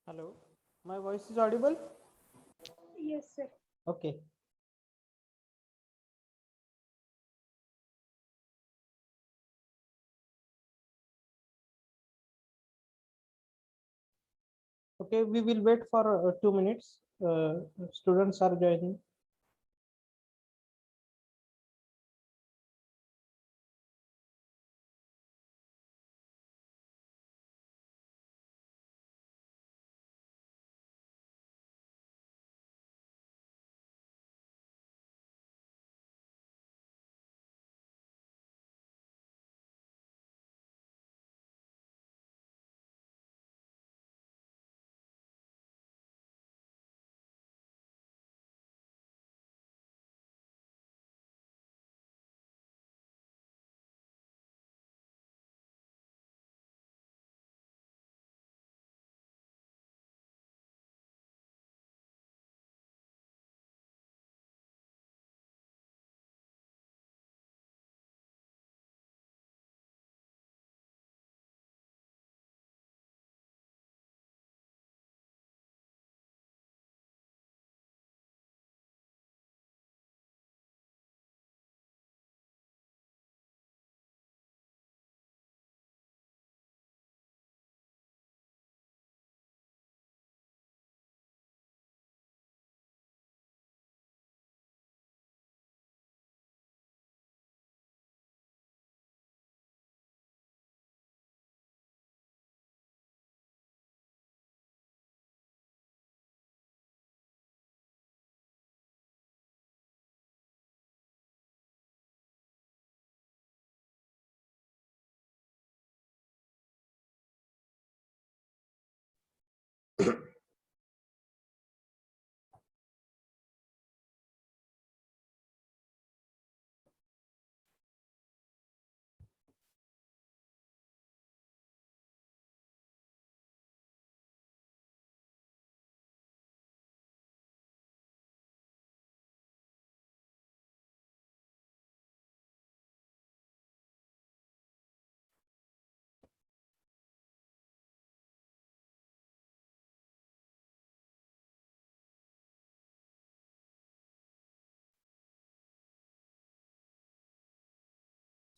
Hello, my voice is audible? Yes, sir. Okay. Okay, we will wait for 2 minutes. Students are joining.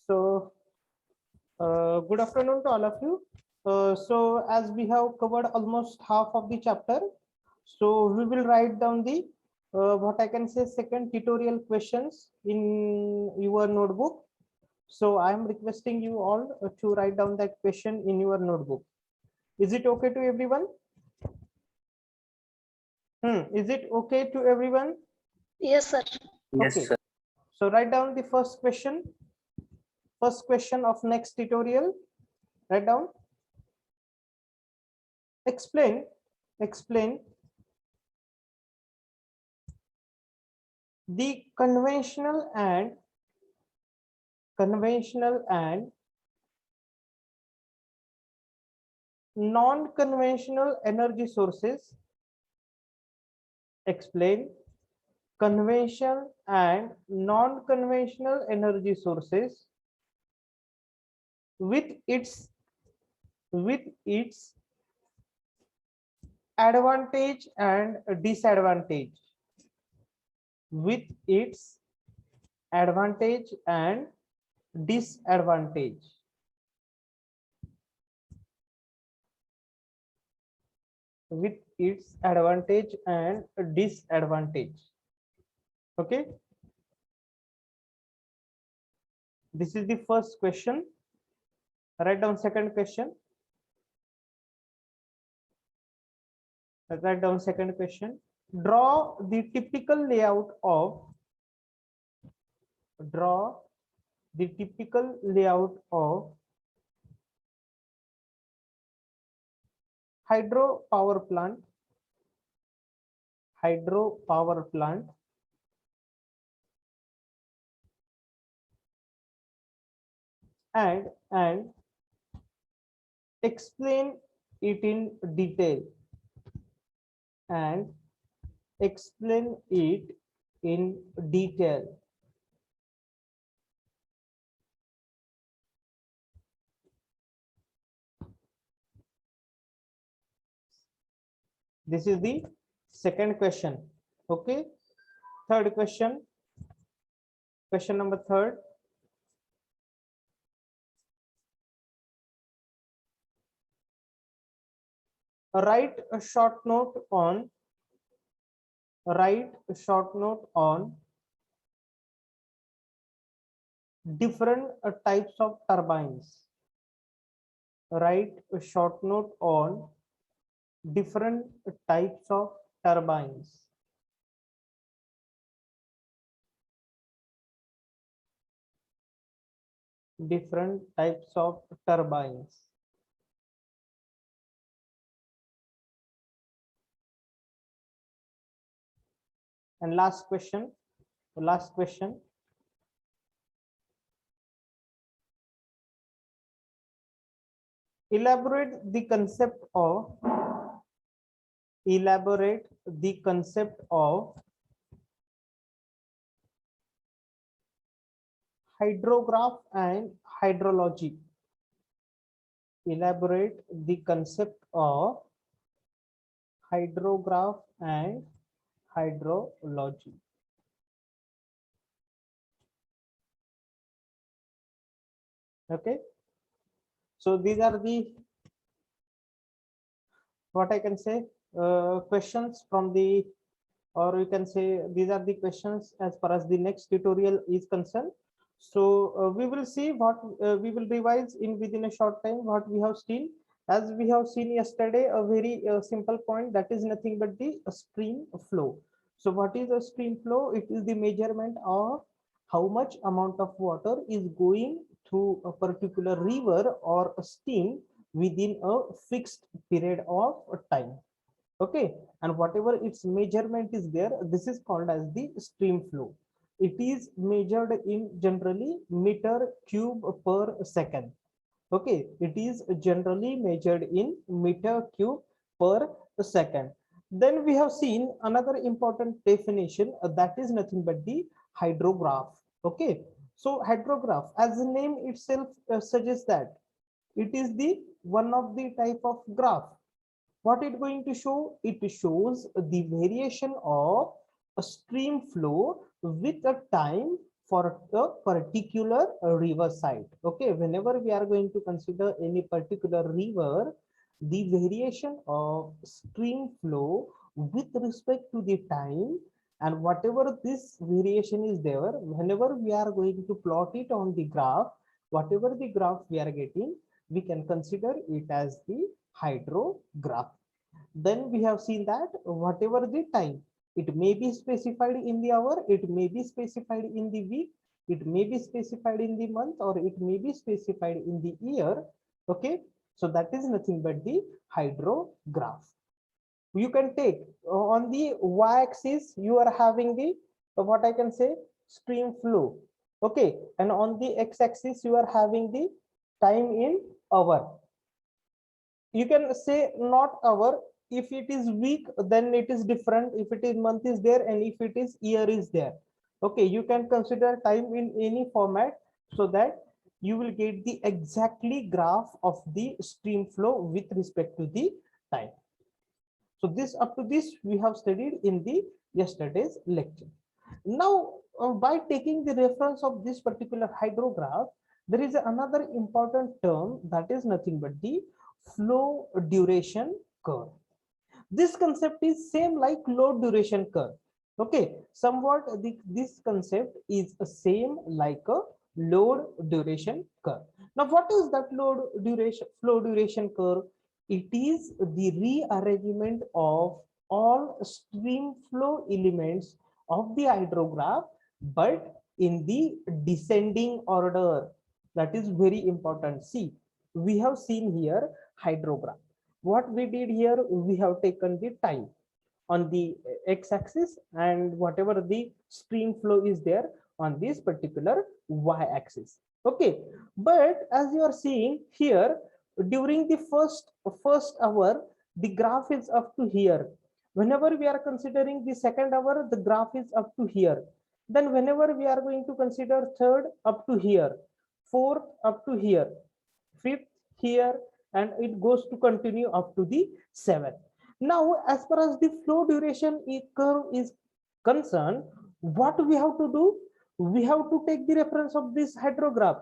So, good afternoon to all of you. So, as we have covered almost half of the chapter, so we will write down the what I can say second tutorial questions in your notebook. So, I am requesting you all to write down that question in your notebook. Is it okay to everyone? Is it okay to everyone? Yes, sir. Yes, Okay. sir. So write down the first question. First question of next tutorial. Write down. Explain the conventional and non-conventional energy sources. Explain conventional and non-conventional energy sources with its advantage and disadvantage. With its advantage and disadvantage. With its advantage and disadvantage. Okay, this is the first question. Write down second question. Write down second question. Draw the typical layout of draw the typical layout of hydropower plant hydropower plant and explain it in detail and explain it in detail. This is the second question. Okay. Third question. Question number third. Write a short note on different types of turbines. Write a short note on different types of turbines. Different types of turbines. And last question. Elaborate the concept of hydrograph and hydrology. Elaborate the concept of hydrograph and hydrology. Okay. So these are the, what I can say, questions from the, or you can say these are the questions as far as the next tutorial is concerned. So we will see what we will revise in within a short time what we have seen. As we have seen yesterday, a very simple point, that is nothing but the stream flow. So what is a stream flow? It is the measurement of how much amount of water is going through a particular river or a stream within a fixed period of time. Okay, and whatever its measurement is there, this is called as the stream flow. It is measured in generally meter cube per second. Okay, it is generally measured in meter cube per second. Then we have seen another important definition, that is nothing but the hydrograph. Okay, so hydrograph, as the name itself suggests, that it is the one of the type of graph. What it going to show? It shows the variation of a stream flow with a time for a particular river side. Okay, whenever we are going to consider any particular river, the variation of stream flow with respect to the time, and whatever this variation is there, whenever we are going to plot it on the graph, whatever the graph we are getting, we can consider it as the hydrograph. Then we have seen that whatever the time, it may be specified in the hour, it may be specified in the week, it may be specified in the month, or it may be specified in the year. Okay, so that is nothing but the hydrograph. You can take on the y-axis, you are having the what I can say, stream flow. Okay, and on the x-axis you are having the time in hour. You can say not hour. If it is week, then it is different. If it is month is there, and if it is year is there. Okay, you can consider time in any format, so that you will get the exactly graph of the stream flow with respect to the time. So this, up to this, we have studied in the yesterday's lecture. Now, by taking the reference of this particular hydrograph, there is another important term, that is nothing but the flow duration curve. This concept is same like load duration curve. Okay, somewhat this concept is the same like a load duration curve. Now, what is that flow duration curve? It is the rearrangement of all stream flow elements of the hydrograph, but in the descending order. That is very important. See, we have seen here hydrograph. What we did here, we have taken the time on the x-axis, and whatever the stream flow is there on this particular y-axis. Okay, but as you are seeing here, during the first hour, the graph is up to here. Whenever we are considering the second hour, the graph is up to here. Then whenever we are going to consider third, up to here, fourth up to here, fifth here, and it goes to continue up to the seventh. Now, as far as the flow duration curve is concerned, what we have to do? We have to take the reference of this hydrograph.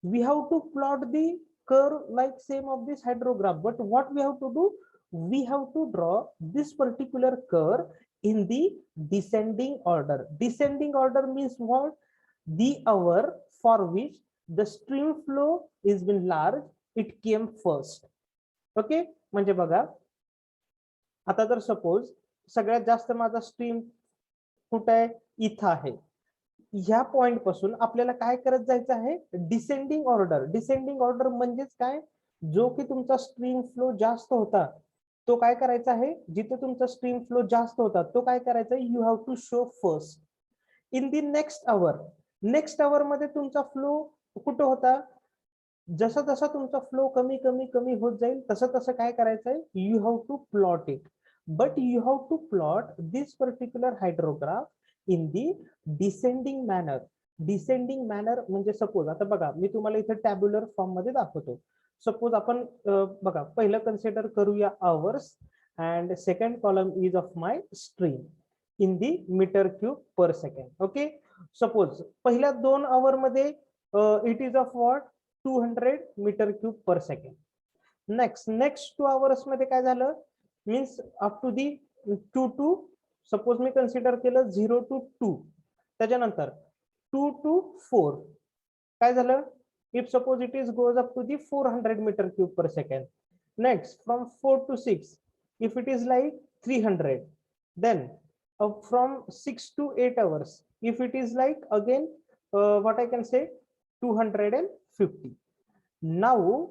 We have to plot the curve like same of this hydrograph. But what we have to do? We have to draw this particular curve in the descending order. Descending order means what? The hour for which the stream flow is been large, it came first. Okay, म्हणजे बघा, आता जर suppose सगळ्यात जास्त माझा stream कुठे आहे, इथं आहे. ह्या पॉइंट पासून आपल्याला काय करत जायचं आहे, डिसेंडिंग ऑर्डर. डिसेंडिंग ऑर्डर म्हणजेच काय, जो की तुमचा स्ट्रीम फ्लो जास्त होता तो काय करायचा आहे, जिथे तुमचा स्ट्रीम फ्लो जास्त होता तो काय करायचा आहे, you have to show first in the next hour. Next hour मध्ये तुमचा फ्लो कुठं होता, जसा जसा तुमचा फ्लो कमी कमी कमी होत जाईल तसं तसं काय करायचं आहे, you have to plot it. But you have to plot this particular hydrograph in the descending manner. Descending manner म्हणजे सपोज आता बघा, मी तुम्हाला इथे टॅब्युलर फॉर्म मध्ये दाखवतो. सपोज आपण बघा, पहिलं कन्सिडर करूया hours and second column is of my stream in the metre cube per second. Okay, suppose पहिल्या 2 आवर मध्ये it is of what, 200 metre cube per second. Next 2 hours मध्ये काय झालं, means up to the 2 two, सपोज मी consider केलं 0 to 2, त्याच्यानंतर 2 to 4 काय झालं, if suppose it is goes up to the 400 metre cube per second. Next from 4 to 6 if it is like 300, then from 6 to 8 hours if it is like again what I can say 250. now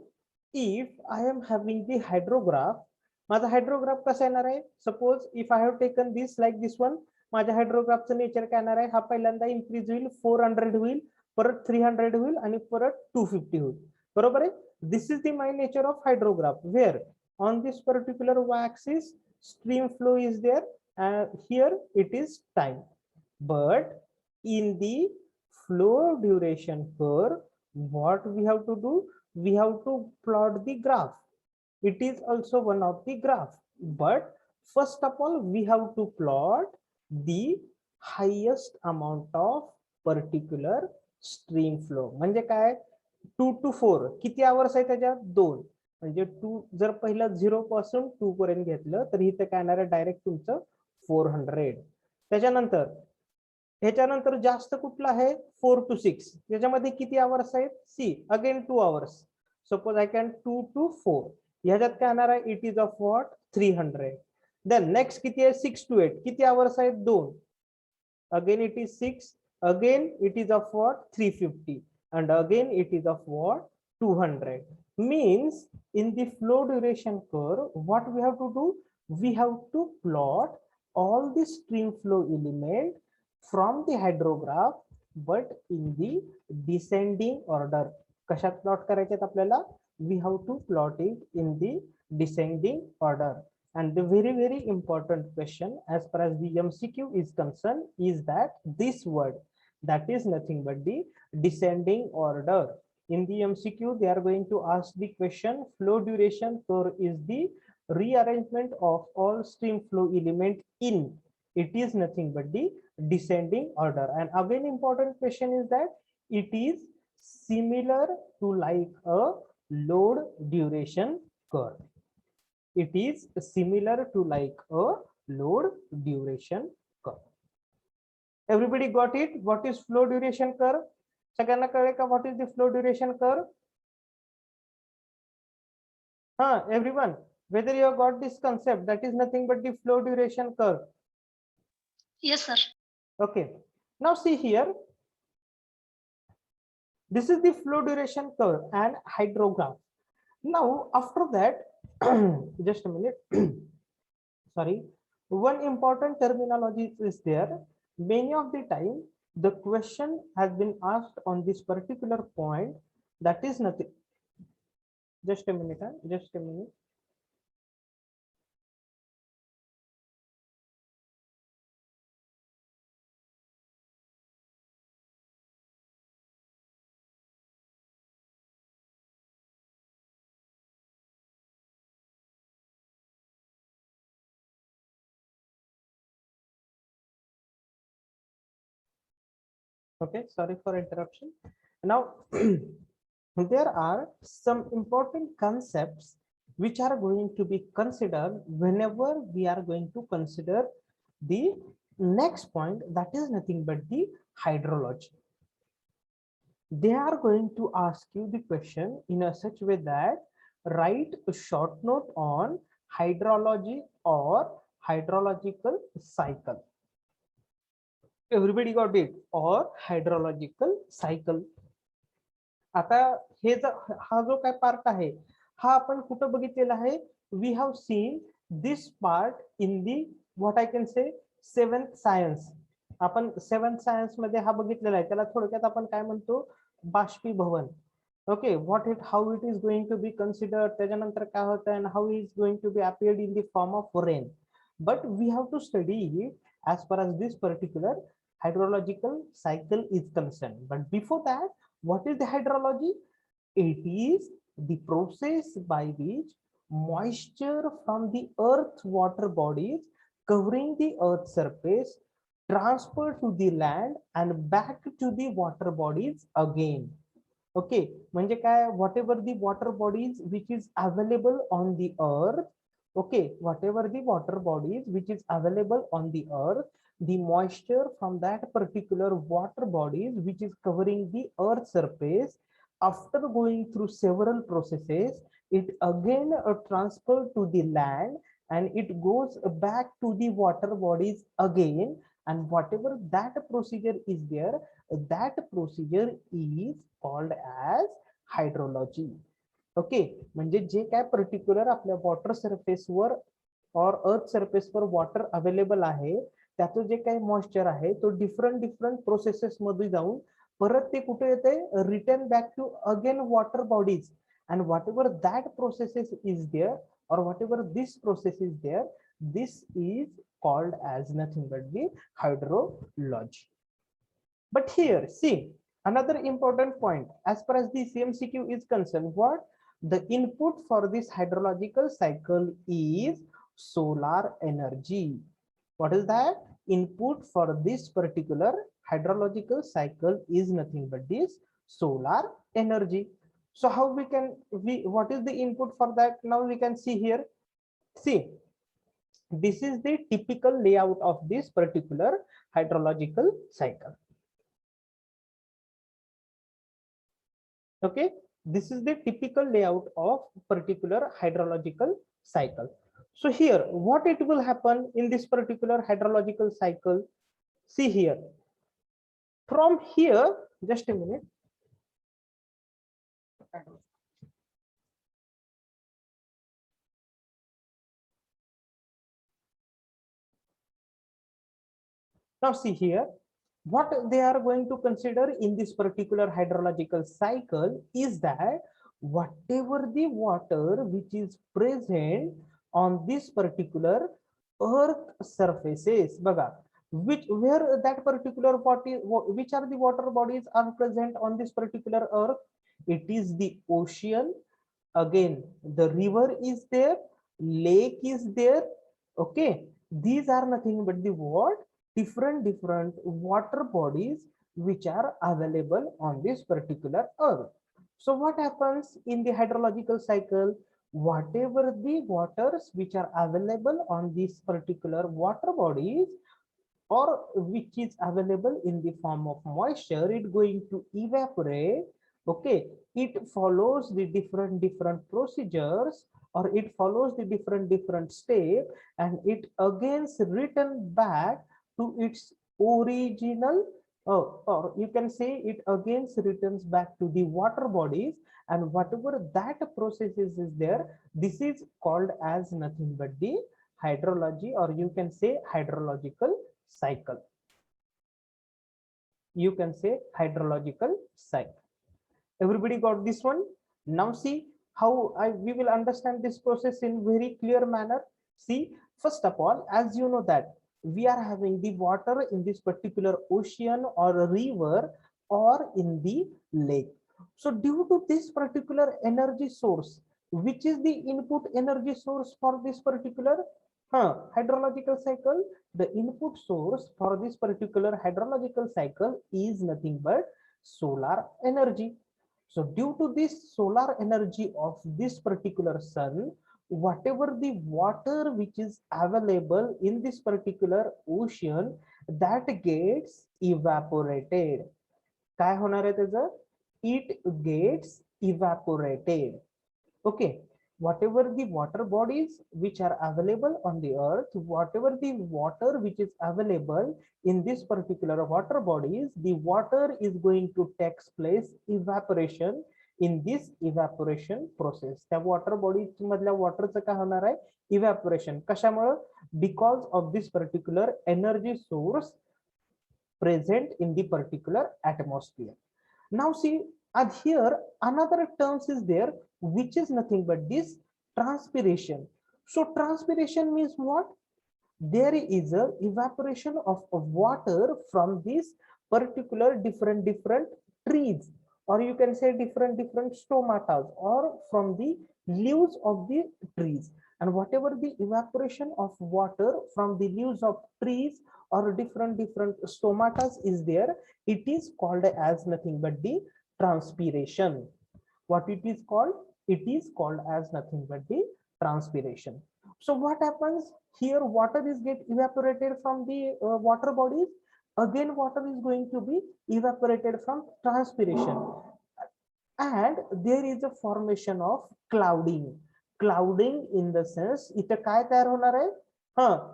if I am having the hydrograph, माझा hydrograph कसा येणार आहे, suppose if I have taken this like this one, माझ्या हायड्रोग्राफचं nature काय येणार आहे, हा पहिल्यांदा इन्क्रीज होईल, 400 होईल, परत 300 होईल आणि परत 250 होईल. बरोबर आहे. This is the my nature of hydrograph, where on this particular y axis stream flow is there, here it is time. But in the flow duration curve, what we have to do, we have to plot the graph. It is also one of the graph, but first of all we have to plot the highest amount of particular stream flow. म्हणजे काय, 2 to 4 किती hours आहे त्याच्यात, 2. म्हणजे 2 जर पहिला 0 पासून 2 पर्यंत घेतलं तर इथे काय येणार आहे, डायरेक्ट तुमचं 400. त्याच्यानंतर ह्याच्यानंतर जास्त कुठला आहे, 4 to 6, याच्यामध्ये किती आवर्स आहेत, see again 2 hours. Suppose I can 2 to 4, ह्याच्यात काय येणार आहे, it is of what, 300. Then next किती आहे, 6 to 8, किती आवर्स आहेत, 2, again it is 6, again it is of what, 350, and again it is of what, 200. Means in the flow duration curve what we have to do, we have to plot all the stream flow element from the hydrograph but in the descending order. कशात plot करायचे आपल्याला, we have to plot it in the descending order. And the very important question as far as the MCQ is concerned is that this word, that is nothing but the descending order. In the MCQ they are going to ask the question, flow duration curve is the rearrangement of all stream flow element in, it is nothing but the descending order. And again important question is that it is similar to like a load duration curve. It is similar to like a load duration curve. Everybody got it? What is flow duration curve? सगळ्यांना कळले का, what is the flow duration curve? Everyone, whether you have got this concept, that is nothing but the flow duration curve. Yes, sir. Okay, now see here, this is the flow duration curve and hydrograph. Now after that just a minute sorry, one important terminology is there. Many of the time the question has been asked on this particular point, that is nothing, just a minute. Okay, sorry for interruption. Now, there are some important concepts which are going to be considered whenever we are going to consider the next point, that is nothing but the hydrology. They are going to ask you the question in a such way that write a short note on hydrology or hydrological cycle. Everybody got it? Or hydrological cycle. आता हे हा जो काय part आहे हा आपण कुठं बघितलेला आहे? We have seen this part in the what I can say 7th science. आपण 7th सायन्स मध्ये हा बघितलेला आहे. त्याला थोडक्यात आपण काय म्हणतो? बाष्पीभवन. Okay, what it, how it is going to be considered, त्याच्यानंतर काय होतं and how is going to be appeared in the form of rain. But we have to study it as far as this particular hydrological cycle is concerned. But before that, what is the hydrology? It is the process by which moisture from the earth water bodies covering the earth surface transferred to the land and back to the water bodies again. Okay, म्हणजे काय? Whatever the water bodies which is available on the earth, okay, whatever the water bodies which is available on the earth, the moisture from that particular water bodies which is covering the earth surface, after going through several processes, it again transferred to the land and it goes back to the water bodies again, and whatever that procedure is there, that procedure is called as hydrology. Okay, म्हणजे जे काय particular आपल्या water surface वर और earth surface वर water available आहे, त्याचं जे काही moisture आहे तो different processes मध्ये जाऊन परत ते कुठे येते? Return back to again water bodies, and whatever that processes is there or whatever this process is there, this is called as nothing but the hydrology. But here, see, another important point as far as the CMCQ is concerned, what the input for this hydrological cycle is solar energy. What is that? Input for this particular hydrological cycle is nothing but this solar energy. So how we can, what is the input for that? Now we can see here. See, this is the typical layout of this particular hydrological cycle. Okay, this is the typical layout of particular hydrological cycle. So here, what it will happen in this particular hydrological cycle? See here, from here, just a minute. Now see here, what they are going to consider in this particular hydrological cycle is that whatever the water which is present on this particular earth surfaces, where that particular body, which are the water bodies are present on this particular earth? It is the ocean, again the river is there, lake is there. Okay, these are nothing but the what? Different water bodies which are available on this particular earth. So what happens in the hydrological cycle? Whatever the waters which are available on this particular water bodies or which is available in the form of moisture, it going to evaporate. Okay, it follows the different procedures, or it follows the different step, and it again return back to its original, or you can say it again returns back to the water bodies, and whatever that processes is there, this is called as nothing but the hydrology, or you can say hydrological cycle. You can say hydrological cycle. Everybody got this one? Now see how we will understand this process in very clear manner. See, first of all, as you know that we are having the water in this particular ocean or a river or in the lake. So due to this particular energy source, which is the input energy source for this particular? hydrological cycle, the input source for this particular hydrological cycle is nothing but solar energy. So due to this solar energy of this particular sun, whatever the water which is available in this particular ocean, that gets evaporated. काय होणार आहे त्याचं? It gets evaporated. Okay, whatever the water bodies which are available on the earth, whatever the water which is available in this particular water bodies, the water is going to take place evaporation in this evaporation process. त्या water bodies मधल्या waterचं काय होणार आहे? Evaporation. कशामुळे? Because of this particular energy source present in the particular atmosphere. Now see, and here another terms is there, which is nothing but this transpiration. So transpiration means what? There is a evaporation of water from this particular different trees, or you can say different stomata, or from the leaves of the trees. And whatever the evaporation of water from the leaves of trees or different stomata is there, it is called as nothing but the transpiration. What it is called? It is called as nothing but the transpiration. So what happens here? Water is get evaporated from the water bodies. Again, water is going to be evaporated from transpiration, and there is a formation of clouding. Clouding in the sense, इथे काय तयार होणार आहे?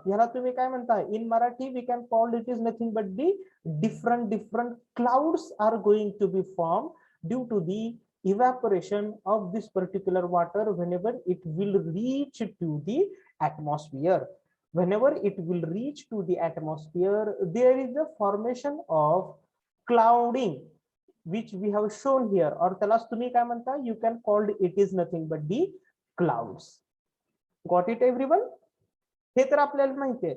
याला तुम्ही काय म्हणता? In Marathi we can call it is nothing but the different clouds are going to be formed due to the evaporation of this particular water whenever it will reach to the atmosphere. Whenever it will reach to the atmosphere, there is a formation of clouding, which we have shown here, or त्यालाच तुम्ही काय म्हणता? You can call it is nothing but the clouds. Got it everyone? हे तर आपल्याला माहिती आहे.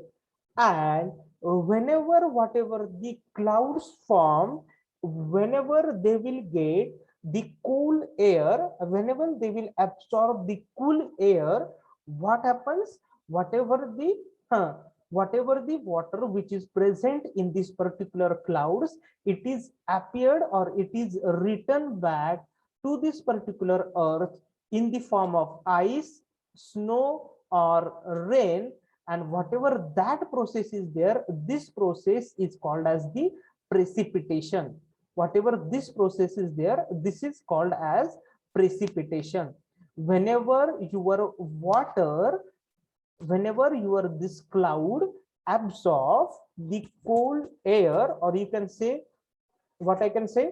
And whenever whatever the clouds form, whenever they will get the cool air, whenever they will absorb the cool air, what happens? Whatever the water which is present in this particular clouds, it is appeared or it is returned back to this particular earth in the form of ice, snow, or rain. And whatever that process is there, this process is called as the precipitation. Whatever this process is there, this is called as precipitation. Whenever this cloud absorb the cold air, or you can say, what I can say,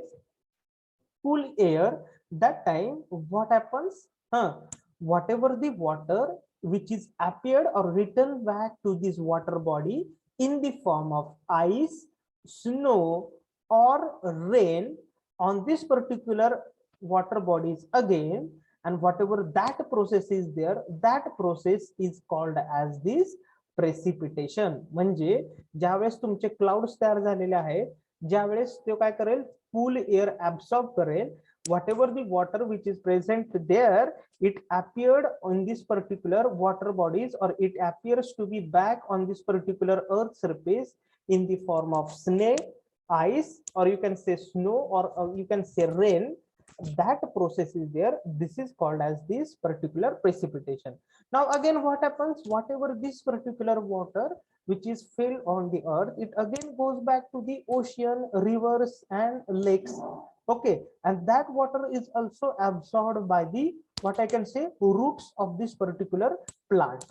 cool air, that time what happens? Whatever the water which is appeared or returned back to this water body in the form of ice, snow, or rain on this particular water bodies again, and whatever that process is there, that process is called as this precipitation. म्हणजे ज्यावेळेस तुमचे clouds तयार झालेले आहेत, ज्यावेळेस तो काय करेल? कूल एअर ऍब्सॉर्ब करेल. Whatever the water which is present there, it appeared on this particular water bodies, or it appears to be back on this particular earth surface in the form of snow, ice, or you can say snow, or you can say rain. That process is there. This is called as this particular precipitation. Now again, what happens? Whatever this particular water which is fell on the earth, it again goes back to the ocean, rivers, and lakes. Okay, and that water is also absorbed by the, what I can say, roots of this particular plant.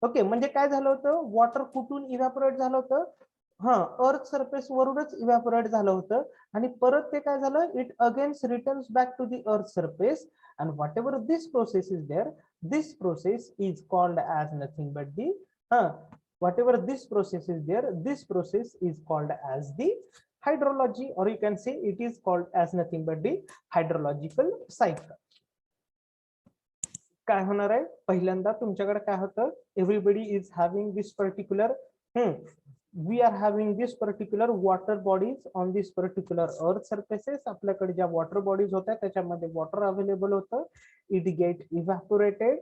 Okay, म्हणजे काय झालं होतं? Water कुठून evaporate झालं होतं? Earth surface वरूनच evaporate झालं होतं, आणि परत ते काय झालं? It again returns back to the earth surface. And whatever this process is there, this process is called as nothing but the whatever this process is there, this process is called as the hydrology, or you can say it is called as nothing but the hydrological cycle. काय होणार आहे? पहिल्यांदा तुमच्याकडे काय होतं? Everybody is having this particular we are having this particular water bodies on this particular earth surfaces. आपल्याकडे ज्या water bodies होत्या त्याच्यामध्ये water available होतं. It get evaporated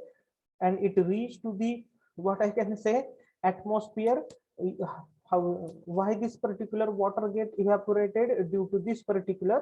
and it reach to the what I can say, atmosphere, how, why this particular water get evaporated? Due to this particular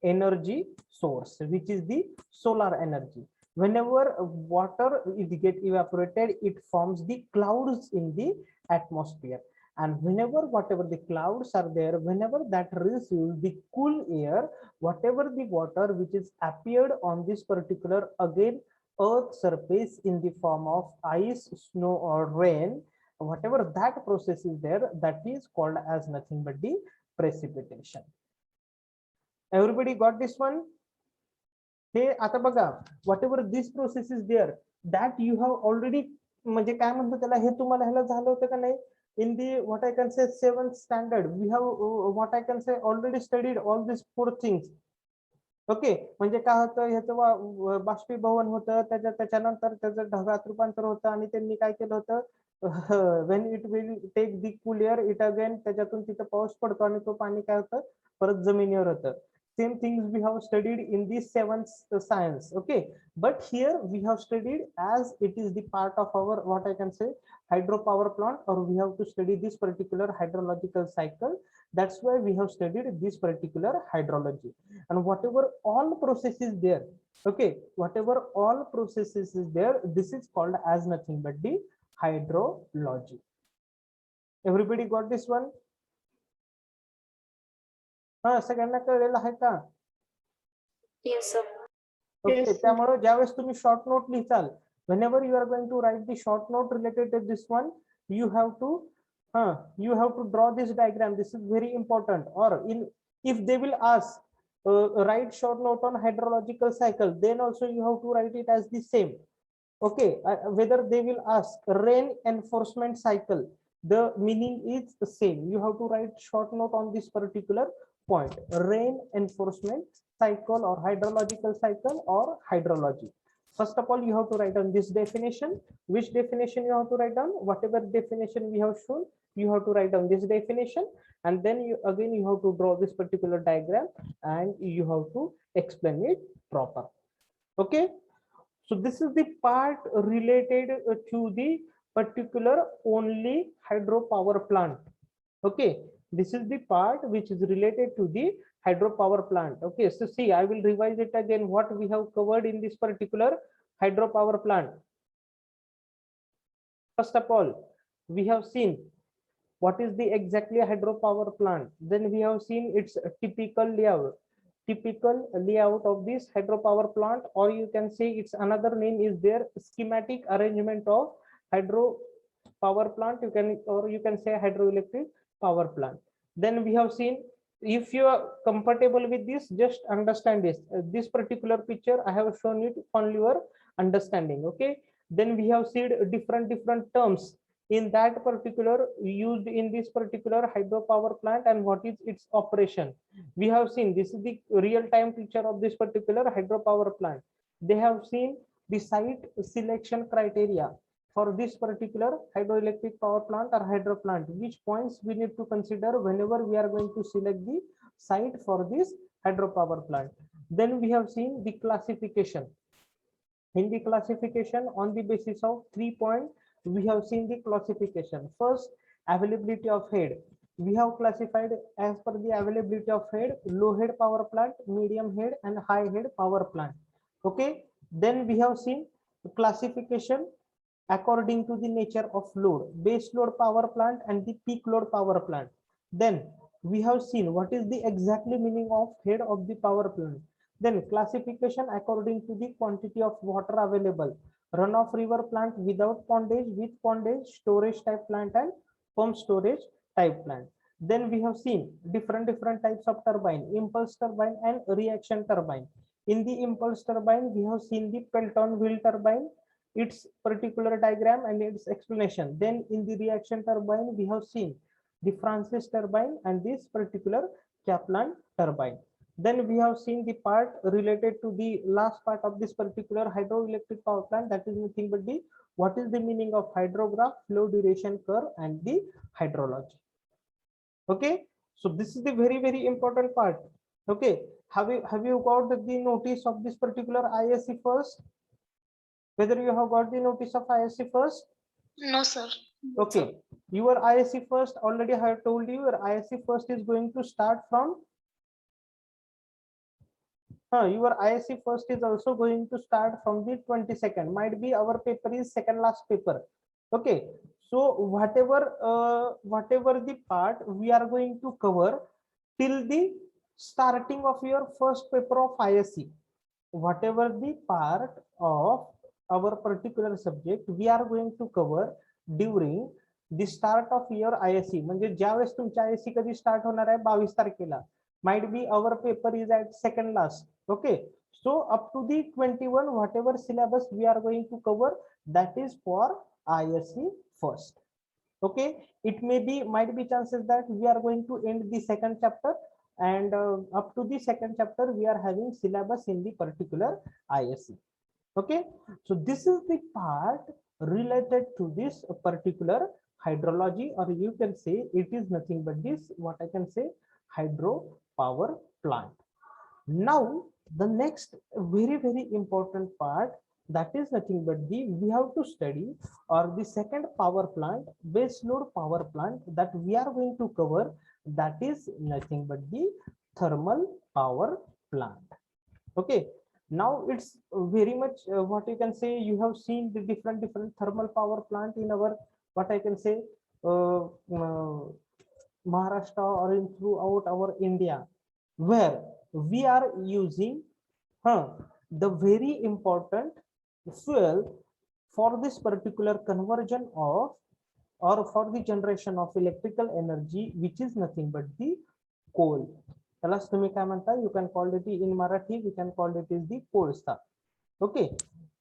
energy source, which is the solar energy. Whenever water it get evaporated, it forms the clouds in the atmosphere, and whenever whatever the clouds are there, whenever that receives the cool air, whatever the water which is appeared on this particular again earth surface in the form of ice, snow or rain, whatever that process is there, that is called as nothing but the precipitation. Everybody got this one? हे आता बघा, whatever this process is there, that you have already, म्हणजे काय म्हणतो त्याला, हे तुम्हाला ह्याला झालं होतं का नाही? In the what I can say 7th standard, we have what I can say already studied all these 4 things. Okay, म्हणजे काय होतं, ह्याचं बाष्पीभवन होतं, त्याच्यानंतर त्याचं ढगात रूपांतर होतं, आणि त्यांनी काय केलं होतं, when it will take the cool air, it again त्याच्यातून तिथं पाऊस पडतो आणि तो पाणी काय होतं, परत जमिनीवर होतं. Same things we have studied in the 7th science. Okay, but here we have studied as it is the part of our what I can say hydropower plant, or we have to study this particular hydrological cycle. That's why we have studied this particular hydrology, and whatever all processes there, okay, whatever all processes is there, this is called as nothing but the hydrology. Everybody got this one? हा, सगळ्यांना कळलेलं आहे का? Yes, sir. Okay, त्यामुळे ज्यावेळेस तुम्ही short note लिहिचाल, whenever you are going to write the short note related to this one, you have to draw this diagram. This is very important. Or in, if they will ask write short note on hydrological cycle, then also you have to write it as the same. Okay, whether they will ask rain enforcement cycle, the meaning is the same. You have to write short note on this particular point, rain enforcement cycle or hydrological cycle or hydrology. First of all, you have to write down this definition. Which definition you have to write down? Whatever definition we have shown, you have to write down this definition, and then you have to draw this particular diagram and you have to explain it proper. Okay, so this is the part related to the particular only hydropower plant. Okay, this is the part which is related to the hydropower plant. Okay, so see, I will revise it again, what we have covered in this particular hydropower plant. First of all, we have seen what is the exactly hydropower plant. Then we have seen its typical layout of this hydropower plant, or you can say its another name is their schematic arrangement of hydropower plant. You can say hydroelectric power plant. Then we have seen, if you are comfortable with this, just understand this particular picture I have shown it for your understanding. Okay, then we have seen different terms in that particular used in this particular hydropower plant and what is its operation. We have seen this is the real-time picture of this particular hydropower plant. They have seen the site selection criteria for this particular hydroelectric power plant or hydro plant, which points we need to consider whenever we are going to select the site for this hydropower plant. Then we have seen the classification. In the classification, on the basis of 3 points, we have seen the classification. First, availability of head. We have classified as per the availability of head: low head power plant, medium head and high head power plant. Okay, then we have seen classification according to the nature of load: base load power plant and the peak load power plant. Then we have seen what is the exactly meaning of head of the power plant. Then classification according to the quantity of water available: runoff river plant without pondage, with pondage, storage type plant and pump storage type plant. Then we have seen different types of turbine: impulse turbine and reaction turbine. In the impulse turbine, we have seen the Pelton wheel turbine, its particular diagram and its explanation. Then in the reaction turbine, we have seen the Francis turbine and this particular Kaplan turbine. Then we have seen the part related to the last part of this particular hydroelectric power plant, that is nothing but the what is the meaning of hydrograph, flow duration curve and the hydrology. Okay, so this is the very important part. Okay, have you got the notice of this particular ISC first? Whether you have got the notice of ISC first? No, sir. Okay, your ISC first, already I have told you, your ISC first is going to start from, your ISC first is also going to start from the 22nd. Might be our paper is second last paper. Okay, so whatever the part we are going to cover till the starting of your first paper of ISC, whatever the part of our particular subject we are going to cover during the start of your ISC. म्हणजे ज्यावेळेस तुमच्या ISC कधी start होणार आहे 22 तारखेला, might be our paper is at second last. Okay, so up to the 21 whatever syllabus we are going to cover, that is for ISC first. Okay, it might be chances that we are going to end the second chapter, and up to the second chapter we are having syllabus in the particular ISC. Okay, so this is the part related to this particular hydrology, or you can say it is nothing but this, what I can say, hydropower plant. Now the next very important part, that is nothing but the we have to study, or the second power plant, base load power plant, that we are going to cover, that is nothing but the thermal power plant. Okay, now it's very much what you can say, you have seen the different thermal power plant in our, what I can say, Maharashtra or in throughout our India, where we are using the very important fuel for this particular conversion of, or for the generation of electrical energy, which is nothing but the coal. त्यालाच तुम्ही काय म्हणता, you can call it in Marathi, we can call it is the कोळसा. Okay,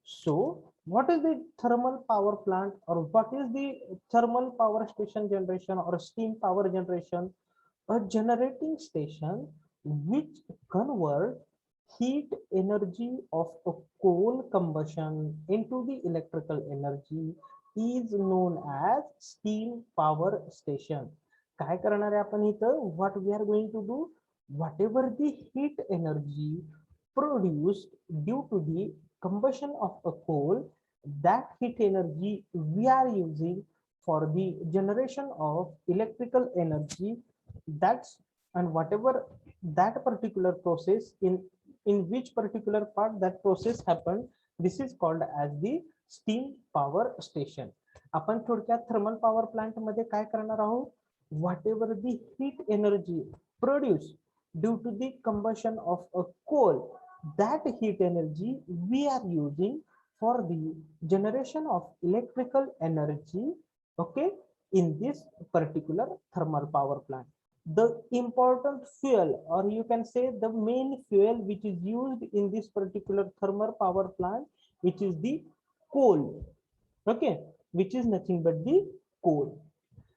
so what is the thermal power plant, or what is the thermal power station generation or steam power generation? A generating station which convert heat energy of a coal combustion into the electrical energy is known as steam power station. काय करणार आहे आपण इथं, what we are going to do, whatever the heat energy produced due to the combustion of a coal, that heat energy we are using for the generation of electrical energy. That's, and whatever that particular process, in which particular part that process happened, this is called as the steam power station. आपण थोडक्यात thermal power plant मध्ये काय करणार आहोत, whatever the heat energy produced due to the combustion of a coal, that heat energy we are using for the generation of electrical energy. Okay, in this particular thermal power plant, the important fuel, or you can say the main fuel which is used in this particular thermal power plant, which is the coal. Okay, which is nothing but the coal.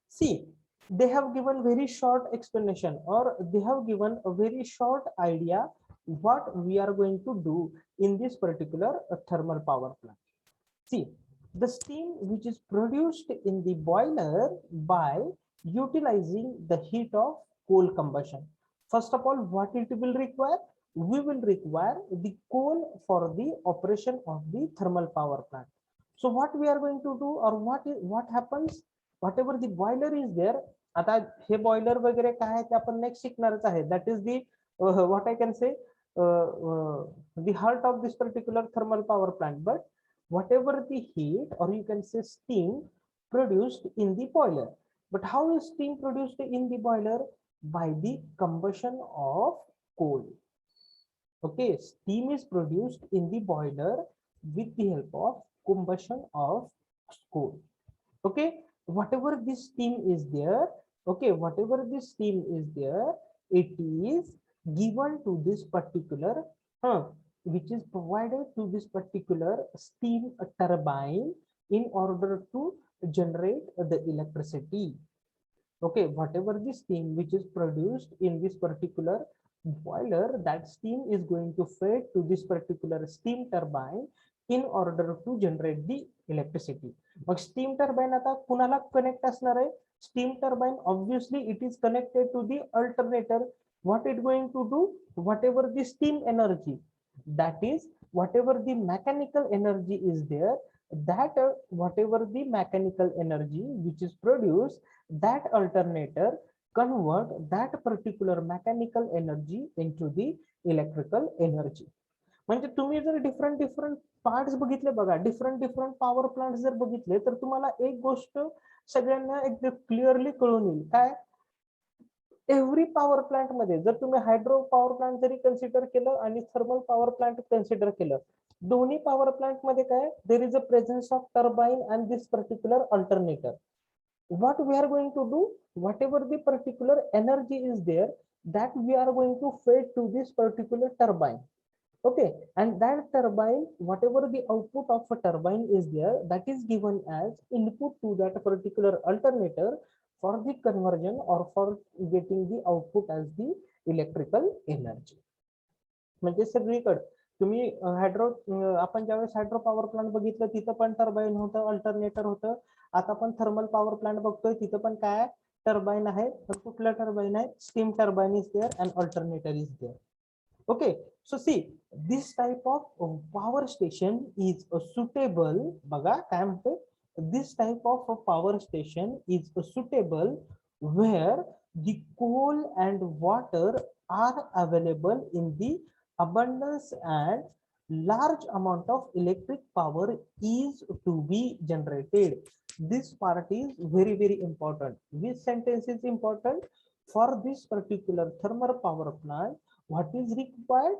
See, they have given very short explanation, or they have given a very short idea what we are going to do in this particular thermal power plant. See, the steam which is produced in the boiler by utilizing the heat of coal combustion. First of all, what it will require? We will require the coal for the operation of the thermal power plant. So what we are going to do, or what happens, whatever the boiler is there, आता हे boiler वगैरे काय आहे ते आपण next शिकणारच आहे, that is the what I can से the heart of this particular thermal power plant. But whatever the heat, or you can say steam produced in the boiler, but how is steam produced in the boiler? By the combustion of coal. Okay, steam is produced in the boiler with the help of combustion of coal. Okay, whatever this steam is there, okay, whatever this steam is there, it is given to this particular which is provided to this particular steam turbine in order to generate the electricity. Okay, whatever the steam which is produced in this particular boiler, that steam is going to feed to this particular steam turbine in order to generate the electricity. Mug steam turbine आता कुणाला connect असणार आहे? Steam turbine, obviously it is connected to the alternator. What it going to do? Whatever the steam energy, that is whatever the mechanical energy is there, that whatever the mechanical energy which is produced, that alternator convert that particular mechanical energy into the electrical energy. म्हणजे तुम्ही जर different different parts बघितले बघा, different different power plant जर बघितले तर तुम्हाला एक गोष्ट सगळ्यांना एकदम क्लिअरली कळून येईल काय, एव्हरी पॉवर प्लांट मध्ये जर तुम्ही हायड्रो पॉवर प्लांट जरी कन्सिडर केलं आणि थर्मल पॉवर प्लांट कन्सिडर केलं, दोन्ही पॉवर प्लांट मध्ये काय, there is a presence of turbine and this particular alternator. What we are going to do, whatever the particular energy is there, that we are going to feed to this particular turbine. Okay, and that turbine, whatever the output of a turbine is there, that is given as input to that particular alternator for the conversion or for getting the output as the electrical energy. म्हणजे सगळीकडे तुम्ही hydro, आपण ज्यावेळेस hydro power plant बघितलं तिथं पण turbine होतं, alternator होतं. आता आपण थर्मल पॉवर प्लांट बघतोय तिथं पण काय टर्बाइन आहे, पण कुठलं टर्बाइन आहे, steam turbine is there and alternator is there. Okay, so see, this type of power station is suitable. बघा काय म्हणते, this type of power station is suitable where the coal and water are available in the abundance and large amount of electric power is to be generated. This part is very very important. This sentence is important for this particular thermal power plant. What is required?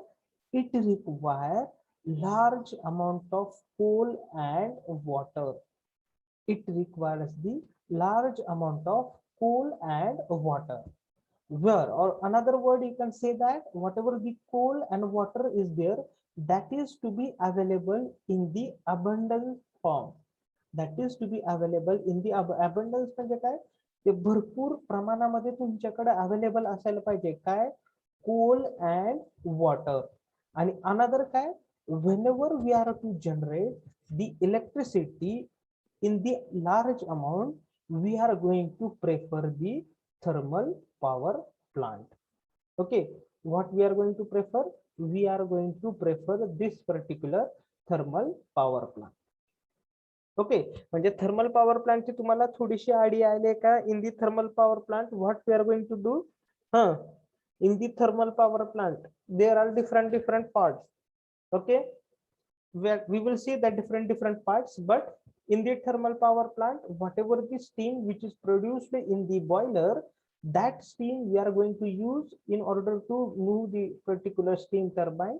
It requires large amount of coal and water. It requires the large amount of coal and water. Where, or another word you can say that whatever the coal and water is there, that is to be available in the abundant form. That is to be available in the abundance म्हणजे काय, ते भरपूर प्रमाणामध्ये तुमच्याकडे available असायला पाहिजे काय, coal and water. And another काय, whenever we are to generate the electricity in the large amount, we are going to prefer the thermal power plant. Okay, what we are going to prefer, we are going to prefer this particular thermal power plant. Okay, म्हणजे thermal power प्लांटची तुम्हाला थोडीशी idea आली का, in the thermal power plant what we are going to do. In the thermal power plant there are different parts. Okay, we will see the different parts, but in the thermal power plant whatever the steam which is produced in the boiler, that steam we are going to use in order to move the particular steam turbine,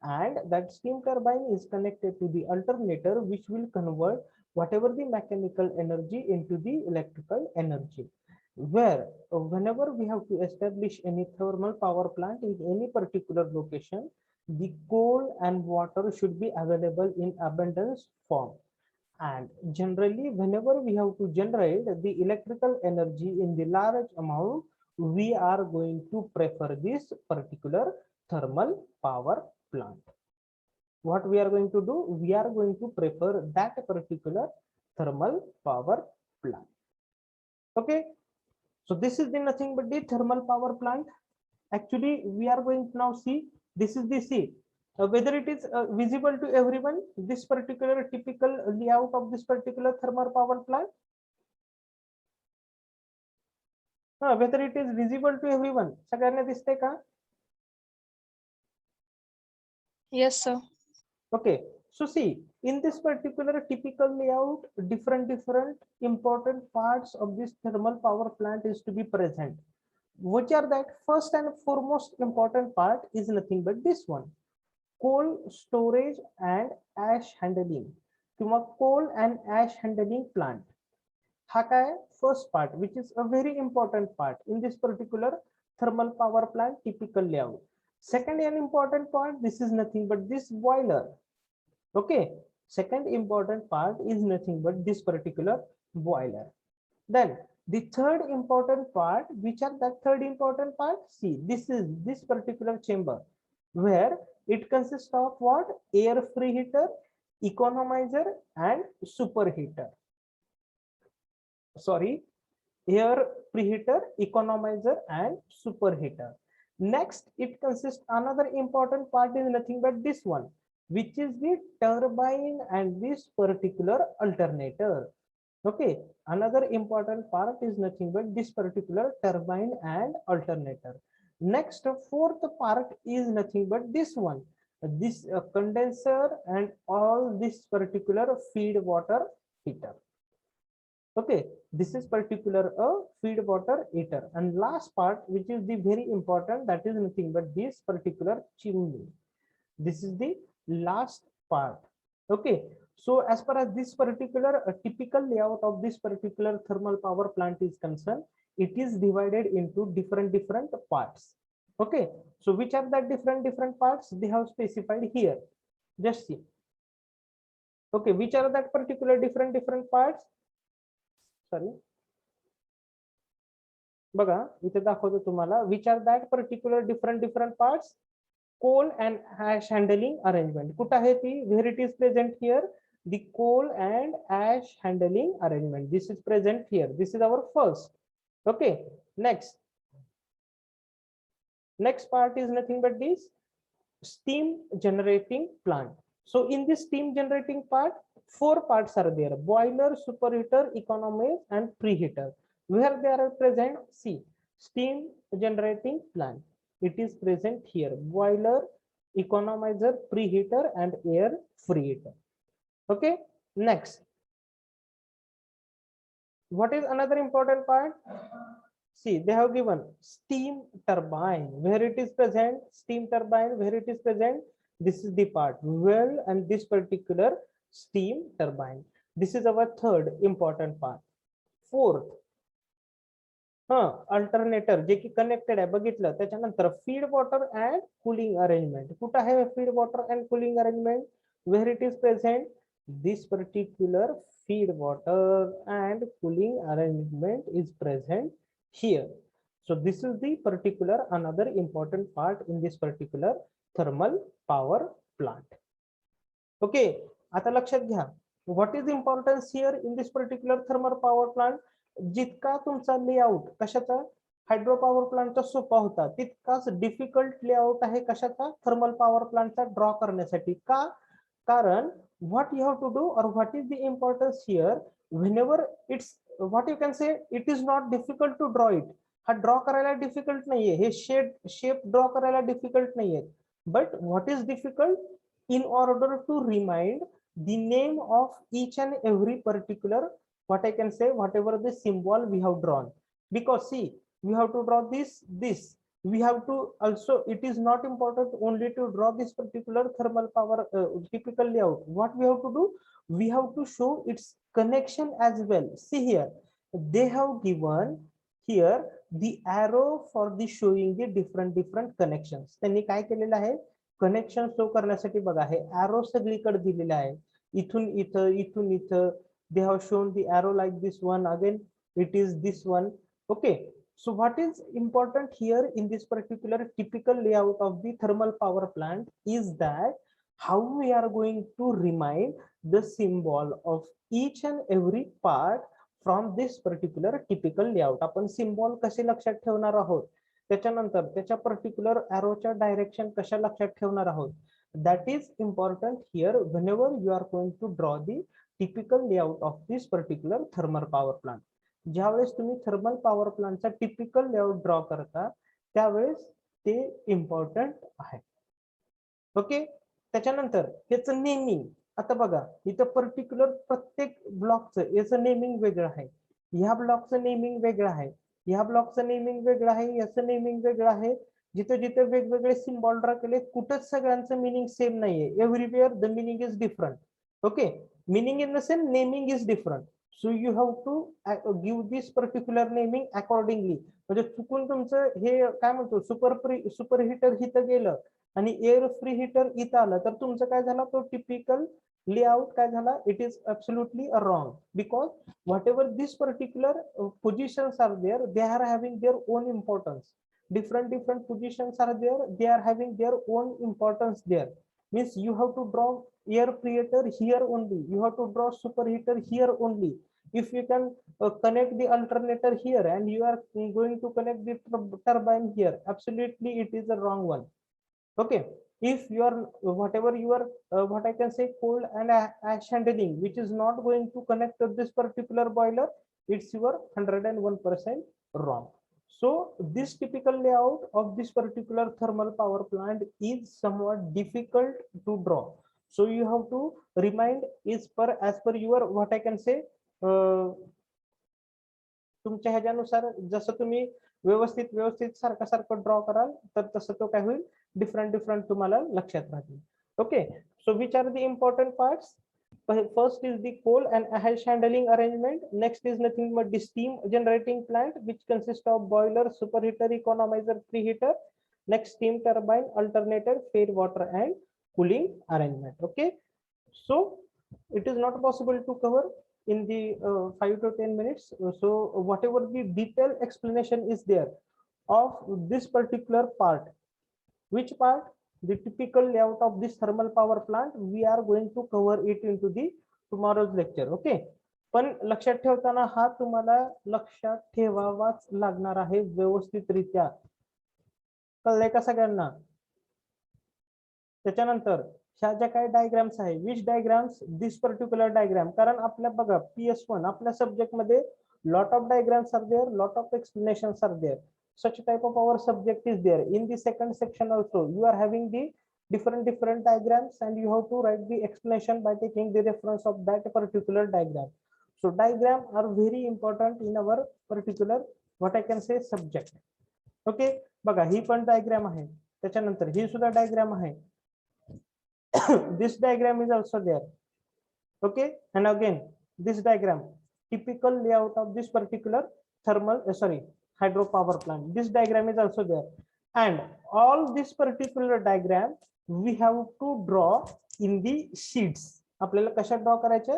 and that steam turbine is connected to the alternator which will convert whatever the mechanical energy into the electrical energy. Where whenever we have to establish any thermal power plant in any particular location, the coal and water should be available in abundance form. And generally whenever we have to generate the electrical energy in the large amount, we are going to prefer this particular thermal power plant. What we are going to do, we are going to prefer that particular thermal power plant. Okay, so this is the nothing but the thermal power plant. Actually we are going to now see, this is the sea, whether it is visible to everyone, this particular typical layout of this particular thermal power plant, whether it is visible to everyone, सगळ्यांना दिसते का? Yes, sir. Okay, so see, in this particular typical layout, different important parts of this thermal power plant is to be present. Which are that? First and foremost important part is nothing but this one, coal storage and ash handling. किंवा coal and ash handling plant. हा काय, first part which is a very important part in this particular thermal power plant typical layout. Second and important part, this is nothing but this boiler. Okay, second important part is nothing but this particular boiler. Then the third important part, which are that third important part, see, this is this particular chamber where it consists of what, air preheater, economizer and superheater. Sorry, air preheater, economizer and superheater. Next it consists, another important part is nothing but this one, which is the turbine and this particular alternator. Okay, another important part is nothing but this particular turbine and alternator. Next, fourth part is nothing but this one, this condenser and all this particular feed water heater. Okay, this is particular a feed water heater. And last part, which is the very important, that is nothing but this particular chimney. This is the last part. Okay, so as far as this particular typical layout of this particular thermal power plant is concerned, it is divided into different parts. Okay, so which are the different parts they have specified here? Just see. Okay, which are that particular different parts? Sorry, बघा इथे दाखवतो तुम्हाला, which are that particular different parts? Coal and ash handling arrangement. कुठं आहे ती? Where it is present here? The coal and ash handling arrangement. This is present here. This is our first. Okay. Next part is nothing but this steam generating plant. So in this steam generating part, 4 parts are there: boiler, superheater, economizer, and preheater. Where they are present? See, steam generating plant. It is present here: boiler, economizer, preheater, and air free heater. Okay. Next, what is another important part? See, they have given steam turbine. Where it is present? Steam turbine. Where it is present? This is the part, well, and this particular steam turbine. This is our third important part. Fourth, alternator जे की connected आहे बघितलं. त्याच्यानंतर feed water and cooling arrangement. कुठं आहे feed water and cooling arrangement? Where it is present? This particular feed water and cooling arrangement is present here. So this is the particular another important part in this particular thermal power plant. Okay, आता लक्षात घ्या, what is the importance here in this particular thermal power plant? जितका तुमचा layout कशाचा hydro power प्लांटचा सोपा होता, तितकाच difficult layout आहे कशाचा थर्मल पॉवर प्लांटचा ड्रॉ करण्यासाठी. का? कारण what you have to do or what is the importance here, whenever it's what you can say, it is not difficult to draw it. हा draw करायला difficult नाहीये, हे shape draw करायला difficult नाहीये. But what is difficult? In order to remind the name of each and every particular, what I can say, whatever the symbol we have drawn. Because see, we have to draw this, we have to also, it is not important only to draw this particular thermal power typical layout. What we have to do? We have to show its connection as well. See here, they have given here the arrow for the showing the different connections. त्यांनी काय केलेलं आहे? Connection show करण्यासाठी बघा हे arrow सगळीकडे दिलेले आहे. इथून इथं they have shown the arrow like this one. Again it is this one. Okay, so what is important here in this particular typical layout of the thermal power plant is that how we are going to remind the symbol of each and every part from this particular typical layout. आपण symbol कसे लक्षात ठेवणार आहोत, त्याच्यानंतर त्याच्या particular एरोच्या direction कशा लक्षात ठेवणार आहोत. That is important here whenever you are going to draw the typical layout of this particular thermal power plant. ज्यावेळेस तुम्ही थर्मल पॉवर प्लांटचा टिपिकल लेआउट ड्रॉ करता त्यावेळेस ते इम्पॉर्टंट आहे. ओके, त्याच्यानंतर याचं नेमिंग. आता बघा इथं पर्टिक्युलर प्रत्येक ब्लॉकचं याचं नेमिंग वेगळं आहे, ह्या ब्लॉकचं नेमिंग वेगळं आहे, ह्या ब्लॉकचं नेमिंग वेगळं आहे, याचं नेमिंग वेगळं आहे. जिथे जिथे वेगवेगळे सिम्बॉल ड्रॉ केले कुठंच सगळ्यांचं मिनिंग सेम नाहीये. Everywhere the meaning is different. Okay, meaning in the same, naming is different. So you have to give this particular naming accordingly. म्हणजे चुकून तुमचं हे काय म्हणतो सुपर हीटर इथं गेलं आणि एअर फ्री हीटर इथं आलं तर तुमचं काय झालं, तो टिपिकल लेआउट काय झाला, it is absolutely wrong. Because whatever this particular positions are there, they are having their own importance. Different positions are there, they are having their own importance there. Means you have to draw air preheater here only, you have to draw superheater here only. If you can connect the alternator here and you are going to connect the turbine here, absolutely it is a wrong one. Okay, if your whatever your what I can say cold and ash handling which is not going to connect to this particular boiler, it's your 101% wrong. So this typical layout of this particular thermal power plant is somewhat difficult to draw. So you have to remind is per as per your what I can say तुमच्या ह्याच्यानुसार जसं तुम्ही व्यवस्थित व्यवस्थित सारखं सारखं draw कराल तर तसं तो काय होईल डिफरंट तुम्हाला लक्षात राहतील. Okay, so which are the important parts. First is the coal and ash handling arrangement. Next is nothing but the steam generating plant, which consists of boiler, superheater, economizer, preheater. Next, steam turbine, alternator, fed water, and cooling arrangement. Okay, so it is not possible to cover in the 5 to 10 minutes. So whatever the detailed explanation is there of this particular part, which part? The typical layout of this thermal power plant, we are going to cover it into the tomorrow's lecture. Okay, पण लक्षात ठेवताना हा तुम्हाला लक्षात ठेवावाच लागणार आहे व्यवस्थितरित्या. कळलंय का सगळ्यांना? त्याच्यानंतर ह्या ज्या काही डायग्राम्स आहे, which diagrams, this particular diagram, कारण आपल्या बघा PS1 आपल्या सब्जेक्ट मध्ये lot of diagrams are there, lot of explanations are there. Such type of our subject is there. In the second section also you are having the different diagrams and you have to write the explanation by taking the reference of that particular diagram. So diagram are very important in our particular what I can say subject. Okay, बघा ही पण diagram आहे, त्याच्यानंतर ही सुद्धा diagram आहे. This diagram is also there. Okay, and again this diagram, typical layout of this particular thermal hydropower plant. This diagram is also there, and all this particular diagram we have to draw in the sheets. आपल्याला कशा draw करायचे?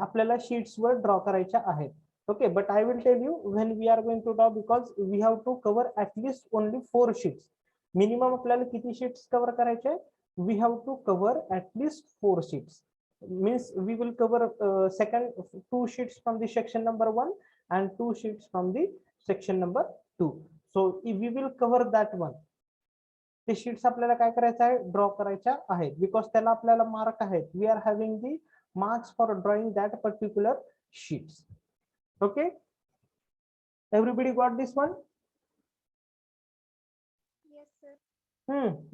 आपल्याला sheets वर draw करायच्या आहेत. Okay, but I will tell you when we are going to draw, because we have to cover at least only 4 sheets. Minimum आपल्याला किती sheets cover करायचे? We have to cover at least 4 sheets. Means we will cover second 2 sheets from the section number 1 and 2 sheets from the section number 2. So if we will cover that one, the sheets आपल्याला काय करायचं आहे? Draw करायच्या आहेत, because त्याला आपल्याला mark आहेत. We are having the marks for drawing that particular sheets. Okay, everybody got this one? Yes, sir.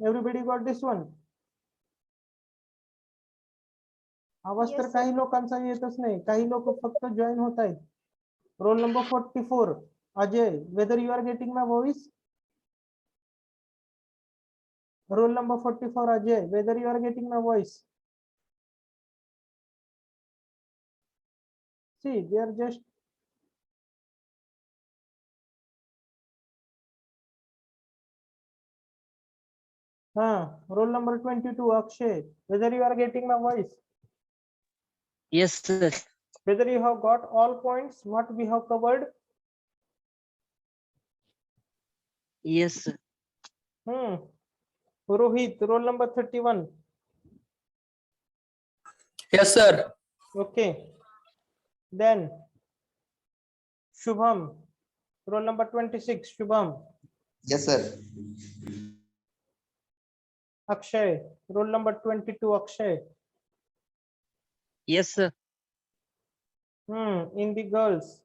Everybody got this one? आवाज Yes, तर sir. काही लोकांचा येतच नाही, काही लोक फक्त जॉईन होत आहेत. Roll number 44 Ajay, whether you are getting my voice? Roll number 44 Ajay, whether you are getting my voice? See, they are just roll number 22 Akshay, whether you are getting my voice? Yes, sir. Whether you have got all points what we have covered? Yes, sir. Rohit, roll number 31. Yes, sir. Okay, then Shubham, roll number 26 Shubham. Yes, sir. Akshay, roll number 22 Akshay. Yes, sir. In the girls.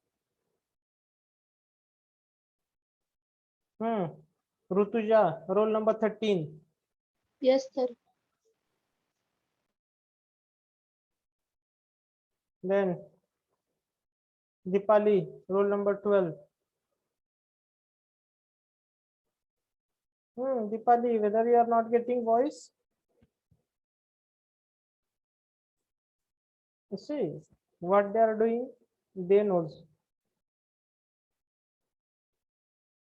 Rutuja, roll number 13. Yes, sir. Then Dipali, roll number 12. Dipali, whether you are not getting voice? You see what they are doing, they knows.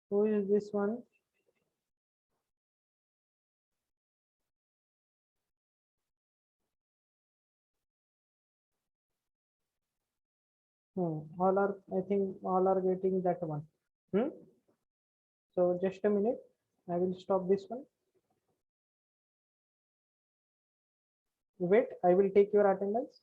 Who is this one? All are, I think all are getting that one. So just a minute, I will stop this one. Wait, I will take your attendance.